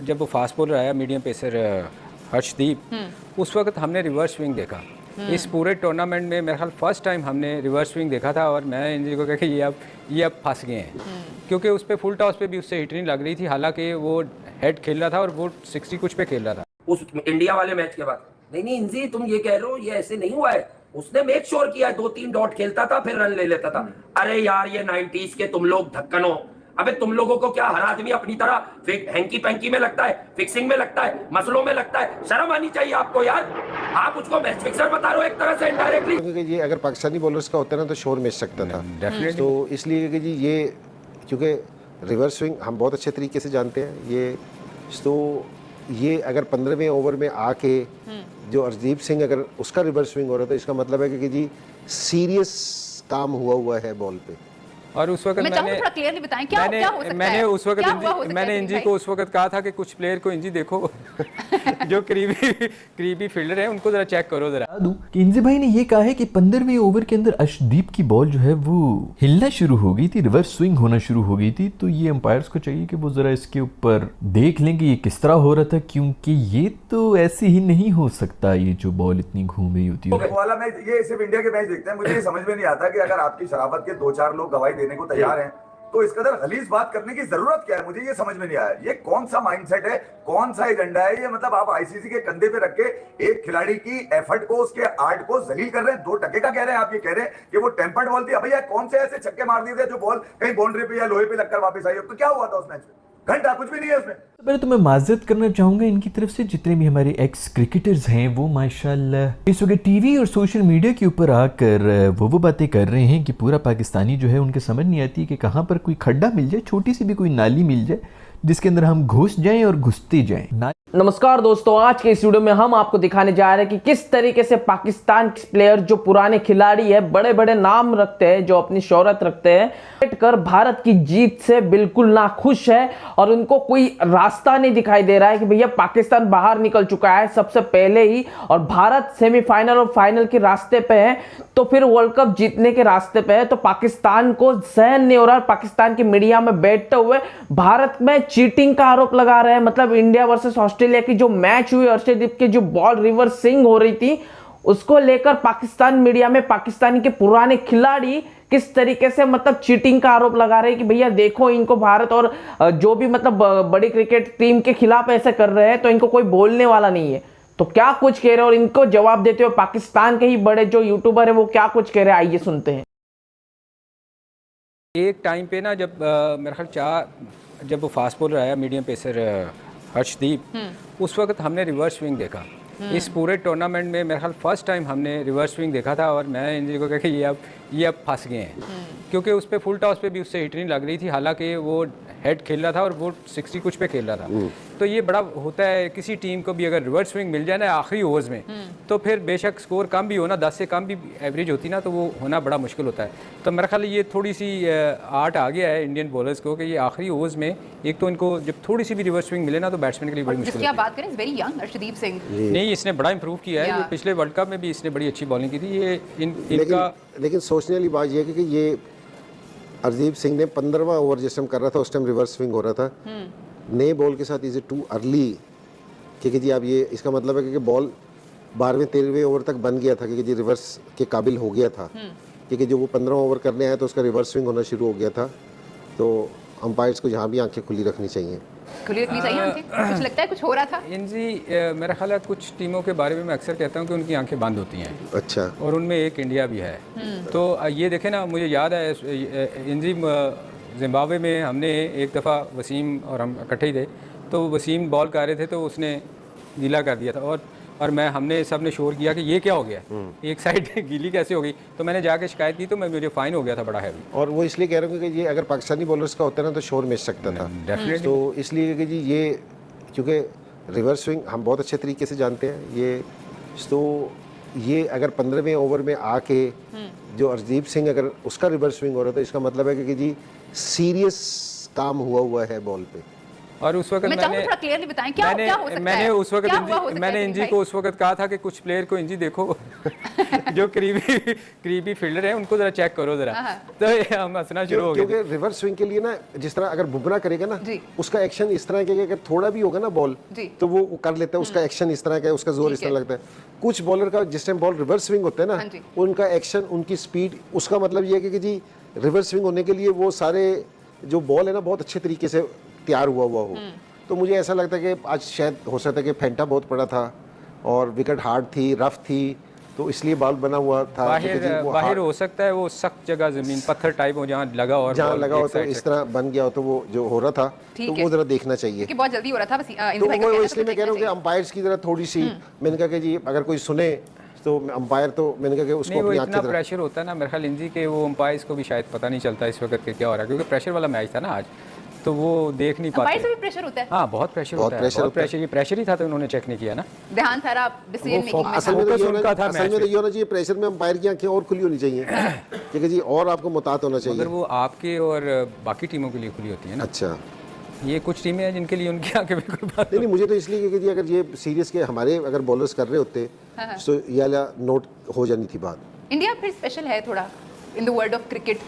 जब वो fast bowler आया मीडियम पेसर हर्षदीप, उस वक्त हमने रिवर्स स्विंग देखा। इस पूरे टूर्नामेंट में मेरे ख्याल फर्स्ट टाइम हमने रिवर्स स्विंग देखा था और मैं इन जी को कहा कि ये अब फंस गए हैं, क्योंकि उस पर फुल टॉस पे भी उससे हिट नहीं लग रही थी, हालांकि वो हेड खेल रहा था और वो 60 कुछ पे खेल रहा था। उस इंडिया वाले मैच के बाद नहीं इंजी तुम ये कह रहे हो, ये ऐसे नहीं हुआ है। उसने मेक श्योर किया है, 2-3 डॉट खेलता था फिर रन ले लेता था। अरे यार ये 90s के तुम लोग ढक्कन हो। अबे तुम लोगों को क्या हर आदमी अपनी तरह हैंकी पैंकी में लगता है, फिक्सिंग में लगता है, मसलों में लगता है? शर्म आनी चाहिए आपको यार। आप उसको मैच फिक्सर बता रहे हो एक तरह से इनडायरेक्टली। क्योंकि ये अगर पाकिस्तानी बॉलर्स का होता ना तो शोर मिस सकता था डेफिनेटली। तो इसलिए कि जी ये क्योंकि रिवर्स स्विंग हम बहुत अच्छे तरीके से जानते हैं ये, तो ये अगर 15वें ओवर में आके जो अर्शदीप सिंह अगर उसका रिवर्स स्विंग हो रहा था, इसका मतलब है कि जी सीरियस काम हुआ है बॉल पे। और उस वक्त मैंने उस वक्त मैंने इंजी को उस वक्त कहा था कि कुछ प्लेयर को इंजी देखो जो करीबी फील्डर है उनको जरा चेक करो जरा। कि इंजी भाई ने ये कहा है कि 15वें ओवर के अंदर अर्शदीप की बॉल जो है वो हिलना शुरू हो गई थी, रिवर्स स्विंग होना शुरू हो गई थी। तो ये अंपायर्स को चाहिए कि वो जरा इसके ऊपर देख लें कि ये किस तरह हो रहा था, क्योंकि ये तो ऐसे ही नहीं हो सकता, ये जो बॉल इतनी घूम रही होती है। वाला मैच ये सिर्फ इंडिया के मैच देखते हैं, मुझे ये समझ में नहीं आता कि अगर आपकी शराफत के 2-4 लोग गवाही देने को तैयार हैं तो इस कदर गलीज बात करने की जरूरत क्या है? मुझे ये समझ में नहीं आया। ये कौन सा माइंडसेट है, कौन सा एजेंडा है ये? मतलब आप आईसीसी के कंधे पे रख के एक खिलाड़ी की एफर्ट को, उसके आर्ट को जलील कर रहे हैं। 2 टके का कह रहे हैं आप, ये कह रहे हैं कि वो टेम्पर्ड बॉल थी। भैया कौन से ऐसे छक्के मार दिए थे जो बॉल कहीं बाउंड्री पे या लोहे पे लगकर वापस आई हो? तो क्या हुआ था उस मैच में? घंटा कुछ भी नहीं है उसमें। तो पहले तो मैं माजरत करना चाहूंगा इनकी तरफ से, जितने भी हमारे एक्स क्रिकेटर्स हैं वो माशाल्लाह इस वक्त टीवी और सोशल मीडिया के ऊपर आकर वो बातें कर रहे हैं कि पूरा पाकिस्तानी जो है उनके समझ नहीं आती कि कहाँ पर कोई खड्डा मिल जाए, छोटी सी भी कोई नाली मिल जाए जिसके अंदर हम घुस जाएं और घुसते जाएं। नमस्कार दोस्तों, आज के इस वीडियो में हम आपको दिखाने जा रहे हैं कि किस तरीके से पाकिस्तान के प्लेयर जो पुराने खिलाड़ी है, बड़े बड़े नाम रखते हैं, जो अपनी शोहरत रखते हैं, कर भारत की जीत से बिल्कुल नाखुश है और उनको कोई रास्ता नहीं दिखाई दे रहा है कि भैया पाकिस्तान बाहर निकल चुका है सबसे पहले ही और भारत सेमीफाइनल और फाइनल के रास्ते पे है, तो फिर वर्ल्ड कप जीतने के रास्ते पे है। तो पाकिस्तान को सहन नहीं हो रहा। पाकिस्तान की मीडिया में बैठते हुए भारत में चीटिंग का आरोप लगा रहे हैं। मतलब इंडिया वर्सेस ऑस्ट्रेलिया की जो मैच हुई, अर्शदीप की जो बॉल रिवर्स स्विंग हो रही थी, उसको लेकर पाकिस्तान मीडिया में पाकिस्तानी के पुराने खिलाड़ी किस तरीके से मतलब चीटिंग का आरोप लगा रहे हैं कि भैया देखो इनको भारत और जो भी मतलब बड़ी क्रिकेट टीम के खिलाफ ऐसे कर रहे हैं तो इनको कोई बोलने वाला नहीं है। तो क्या कुछ कह रहे हैं और इनको जवाब देते हुए पाकिस्तान के ही बड़े जो यूट्यूबर है वो क्या कुछ कह रहे हैं, आइए सुनते हैं। एक टाइम पे ना जब मेरे ख्याल जब वो फास्ट बॉलर आया मीडियम पेसर हर्षदीप, उस वक्त हमने रिवर्स स्विंग देखा। इस पूरे टूर्नामेंट में मेरे ख्याल फर्स्ट टाइम हमने रिवर्स स्विंग देखा था और मैं इन जी को कहा कि ये अब फंस गए हैं, क्योंकि उस पर फुल टॉस पे भी उससे हिट नहीं लग रही थी, हालांकि वो हेड खेल रहा था और वो 60 कुछ पे खेल रहा था। तो ये बड़ा होता है किसी टीम को भी, अगर रिवर्स स्विंग मिल जाए ना आखिरी ओवर्स में, तो फिर बेशक स्कोर कम भी हो ना, 10 से कम भी एवरेज होती ना, तो वो होना बड़ा मुश्किल होता है। तो मेरा ख्याल ये थोड़ी सी आर्ट आ गया है इंडियन बॉलर्स को कि ये आखिरी ओवर्स में एक तो इनको जब थोड़ी सी भी रिवर्स स्विंग मिले ना तो बैट्समैन के लिए बड़ी मुश्किल है। बात करें वेरी यंग अर्शदीप सिंह, नहीं इसने बड़ा इंप्रूव किया है। ये पिछले वर्ल्ड कप में भी इसने बड़ी अच्छी बॉलिंग की थी। ये इनका लेकिन सोचने वाली बात यह है कि ये अर्शदीप सिंह ने 15वां ओवर जिस टाइम कर रहा था उस टाइम रिवर्स स्विंग हो रहा था। नए बॉल के साथ इज ए टू अर्ली, क्योंकि जी आप ये इसका मतलब है कि बॉल 12वें-13वें ओवर तक बन गया था, क्योंकि जी रिवर्स के काबिल हो गया था, क्योंकि जो वो 15वां ओवर करने आया तो उसका रिवर्स स्विंग होना शुरू हो गया था। तो अंपायर्स को यहाँ भी आंखें खुली रखनी चाहिए। खुली रखनी चाहिए आंखें। कुछ लगता है कुछ हो रहा था इनजी मेरा ख्याल है कुछ टीमों के बारे में मैं अक्सर कहता हूँ कि उनकी आंखें बंद होती हैं। अच्छा। और उनमें एक इंडिया भी है। तो ये देखें ना, मुझे याद है इंजी जिम्बाब्वे में हमने एक दफ़ा वसीम और हम इकट्ठे ही थे, तो वसीम बॉल कर रहे थे तो उसने गीला कर दिया था और हमने सब ने शोर किया कि ये क्या हो गया, एक साइड गीली कैसे हो गई। तो मैंने जाके शिकायत की तो मुझे फाइन हो गया था बड़ा हैवी। और वो इसलिए कह रहा हूँ कि ये अगर पाकिस्तानी बॉलर्स का होता ना तो शोर मिस सकता था डेफिनेटली। तो इसलिए कि जी ये क्योंकि रिवर्स स्विंग हम बहुत अच्छे तरीके से जानते हैं ये, तो ये अगर 15वें ओवर में आके जो अर्शदीप सिंह अगर उसका रिवर्स स्विंग हो रहा था, इसका मतलब है कि जी सीरियस काम हुआ है बॉल पे। और उस वक्त मैंने इंजी को उस वक्त कहा था कि कुछ प्लेयर को इंजी देखो जो करीबी फील्डर है उनको जरा चेक करो जरा, तो हम हंसना शुरू हो गए। क्योंकि रिवर्स स्विंग के लिए ना, जिस तरह अगर बुमराह करेगा ना, जी। उसका एक्शन इस तरह के अगर थोड़ा भी होगा ना बॉल, जी। तो वो कर लेता है, उसका एक्शन इस तरह का है, उसका जोर इस तरह लगता है। कुछ बॉलर का जिस टाइम बॉल रिवर्स स्विंग होता है हाँ ना, जी। उनका एक्शन, उनकी स्पीड, उसका मतलब ये है कि जी रिवर्स स्विंग होने के लिए वो सारे जो बॉल है ना बहुत अच्छे तरीके से तैयार हुआ हो। तो मुझे ऐसा लगता है कि आज शायद हो सकता है कि फेंटा बहुत पड़ा था और विकेट हार्ड थी, रफ थी, तो इसलिए बॉल बना हुआ था। बाहर हो सकता है वो सख्त जगह, जमीन पत्थर टाइप हो जहाँ लगा, और जहाँ बॉल लगा एक हो तो साइड इस से। तरह बन गया हो, तो वो जो हो रहा था ठीक तो है। वो जरा देखना चाहिए। क्योंकि बहुत जल्दी हो रहा था, बस तो वो इसलिए मैं कह रहा हूँ कि अंपायर्स की जरा थोड़ी सी, मैंने कहा कि जी अगर कोई सुने तो अंपायर, तो मैंने कहा कि उसको नहीं, वो अपनी आँख की इतना तरह। प्रेशर होता है ना मेरे ख्याल इंजी के, वो अंपायर्स को भी शायद पता नहीं चलता इस वक्त के क्या हो रहा है, क्योंकि प्रेशर वाला मैच था ना आज, तो वो देख नहीं अंपायर से पाते। भी प्रेशर होता है। हाँ, बहुत प्रेशर बहुत होता है, प्रेशर बहुत होता है। प्रेशर, ये प्रेशर ही था तो उन्होंने चेक नहीं किया ना। ध्यान सारा डिसीजन वो मेकिंग में असल में तो फोकस ये उनका था असल में मैच तो ये होना चाहिए, प्रेशर में अंपायर की आंखें और खुली होनी चाहिए, ठीक है जी, और आपको मुतात होना अगर चाहिए। वो आपके और बाकी टीमों के लिए खुली होती है ना, अच्छा, ये कुछ टीमें हैं जिनके लिए उनकी आंखें बिल्कुल बंद। नहीं मुझे तो इसलिए कि जी अगर ये सीरीज के हमारे अगर बॉलर्स कर रहे होते तो ये वाला नोट हो जानी थी बात। इंडिया फिर स्पेशल है थोड़ा in the world of cricket.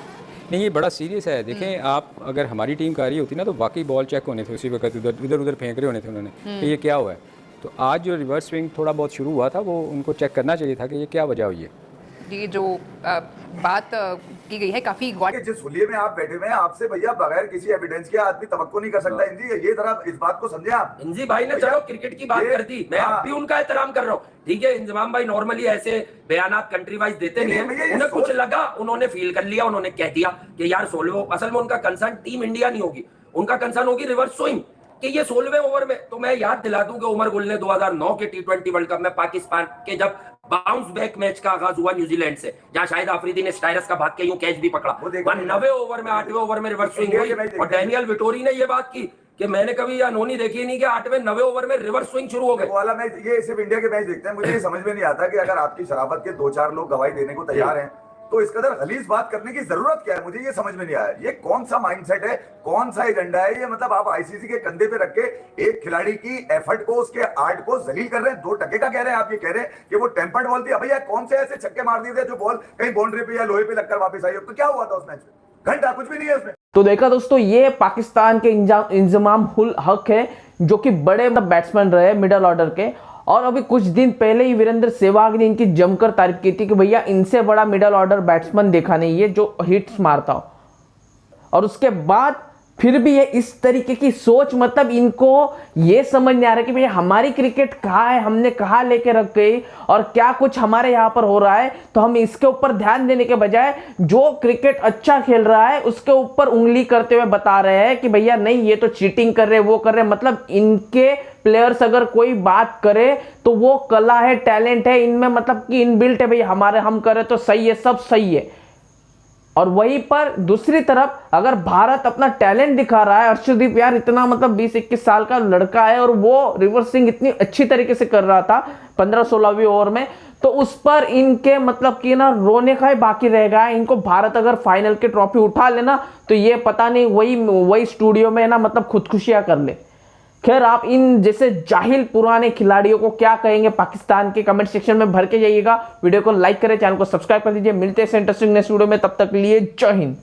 नहीं, ये बड़ा सीरियस है। देखें आप, अगर हमारी टीम का रही होती ना तो वाकई बॉल चेक होने थे उसी वक्त, उधर फेंक रहे होने थे उन्होंने कि ये क्या हुआ है। तो आज जो रिवर्स स्विंग थोड़ा बहुत शुरू हुआ था, वो उनको चेक करना चाहिए था कि ये क्या वजह हुई है। ये जो बात की गई है काफी गॉड, जिस हुलिये में आप बैठे हुए हैं, आपसे भैया बगैर किसी एविडेंस के आदमी तवक्को नहीं कर सकता। इंजी, ये जरा इस बात को समझे आप। इंजी भाई ने चलो क्रिकेट की बात कर दी, मैं अब भी उनका एहतराम कर रहा हूँ, ठीक है। इंजमाम भाई नॉर्मली ऐसे बयानात कंट्री वाइज देते नहीं है, उन्हें कुछ लगा, उन्होंने फील कर लिया, उन्होंने कह दिया कि यार 16, असल में उनका कंसर्न टीम इंडिया नहीं होगी, उनका कंसर्न होगी रिवर्स स्विंग कि ये 16वें ओवर में। तो मैं याद दिला दूं कि उमर गुल ने 2009 के T20 वर्ल्ड कप में पाकिस्तान के जब बाउंस बैक मैच का आगाज हुआ न्यूजीलैंड से, जहां शाहिद आफरीदी ने स्टाइरस का भाग के यूं कैच भी पकड़ा, 90 ओवर में 8वें ओवर में रिवर्स स्विंग हुई, और डैनियल विटोरी ने ये बात की कि मैंने कभी ये अनहोनी देखी नहीं कि 8वें 90 ओवर में रिवर्स स्विंग शुरू हो गए। वाला मैच, ये सिर्फ इंडिया के मैच देखते हैं, मुझे ये समझ में नहीं आता कि अगर आपकी शराफत के 2-4 लोग गवाही देने को तैयार हैं तो इस कदर गलीज बात करने की जरूरत क्या है, मुझे ये समझ में नहीं आया। ये कौन सा माइंडसेट है, कौन सा एजेंडा है ये? मतलब आप आईसीसी के कंधे पे रख के एक खिलाड़ी की एफर्ट को, उसके आर्ट को जलील कर रहे हैं। 2 टके का कह रहे हैं आप, ये कह रहे हैं कि वो टेम्पर्ड बॉल थी। भैया कौन से ऐसे छक्के मार दिए थे जो बॉल कहीं बाउंड्री पे या लोहे पे लगकर वापस आई हो? तो क्या हुआ था उस मैच में? घंटा कुछ भी नहीं है उसमें। तो देखा दोस्तों, ये पाकिस्तान के इंजमाम उल हक है, जो कि बड़े बैट्समैन रहे मिडिल ऑर्डर के, और अभी कुछ दिन पहले ही वीरेंद्र सहवाग ने इनकी जमकर तारीफ की थी कि भैया इनसे बड़ा मिडिल ऑर्डर बैट्समैन देखा नहीं है जो हिट्स मारता हो। और उसके बाद फिर भी ये इस तरीके की सोच, मतलब इनको ये समझ नहीं आ रहा कि भैया हमारी क्रिकेट कहाँ है, हमने कहाँ लेके रख गई और क्या कुछ हमारे यहाँ पर हो रहा है। तो हम इसके ऊपर ध्यान देने के बजाय जो क्रिकेट अच्छा खेल रहा है उसके ऊपर उंगली करते हुए बता रहे हैं कि भैया नहीं ये तो चीटिंग कर रहे, वो कर रहे। मतलब इनके प्लेयर्स अगर कोई बात करे तो वो कला है, टैलेंट है इनमें, मतलब कि इनबिल्ट है भैया हमारे, हम करें तो सही है, सब सही है। और वहीं पर दूसरी तरफ अगर भारत अपना टैलेंट दिखा रहा है, अर्शदीप यार इतना मतलब 20-21 साल का लड़का है और वो रिवर्सिंग इतनी अच्छी तरीके से कर रहा था 15-16वीं ओवर में, तो उस पर इनके मतलब कि ना रोने का ही बाकी रहेगा। इनको भारत अगर फाइनल की ट्रॉफी उठा लेना तो ये पता नहीं वही स्टूडियो में ना मतलब खुदकुशियां कर ले। खैर, आप इन जैसे जाहिल पुराने खिलाड़ियों को क्या कहेंगे पाकिस्तान के कमेंट सेक्शन में भर के जाइएगा। वीडियो को लाइक करें, चैनल को सब्सक्राइब कर दीजिए। मिलते हैं इंटरेस्टिंग नेक्स्ट वीडियो में, तब तक लिए जय हिंद।